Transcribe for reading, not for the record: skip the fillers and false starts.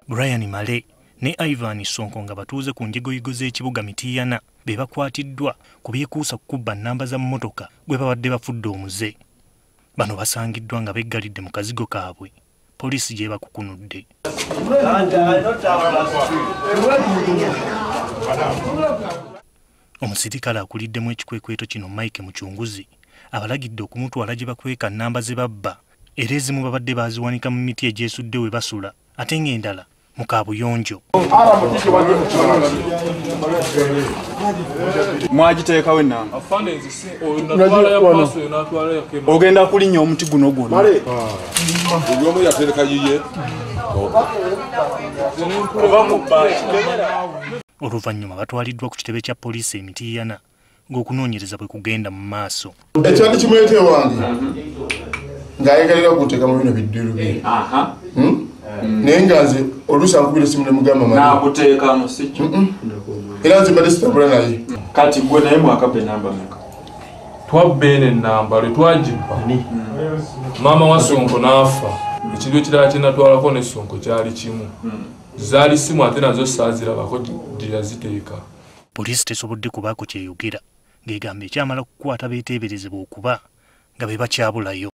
Brian Male ne Ivan Sonko nga batuuze ku njegoyigo z'ekibuga Mityana be bakwatiddwa ku byekuusa kubba nnamba za mmotoka gwe babadde bafudde omuze. Bano basangiddwa nga beggalidde mu kazigo kaabwe. Poliisi gye bakukunudde. Omusirikale akuliddemu ekikwekweto kino Mike Muchunguzi abalagidde okumutwala gye bakweka nnamba ze babba era ezimu babadde baziwanika mu miti egyesudde we basula ate ng'endala mu kaabuyonjo. Mwagiteekawo ennamba ogenda kulinnya omuti guno gwonna. Oluvannyuma batwaliddwa ku kitebe kya poliisi e Mityana ng'okunoonyereza bwe kugenda mu maaso. Ekyali kimwete wange ng'ayegalira okuteeka mu bino biddiru bye. Naye nga nze oluusi ankubira essimu ne mugamba n'akuteekamu si kyo. Era nze mbadde sitambula naye. Kati gwe naye mwakabba ennamba meka? Twabba eno ennamba lwe twagibba maama wa Sonko n'afa. Ekiryo kirala kye natwalako ne Sonko kyali kimu. Zaali simu ate nazo saazirabako gye yaziteeka. Poliisi tesobodde kubaako kyeyogera ng'egamba ekyamala kukwata beeteeberezebwa okuba nga be bakyabulayo.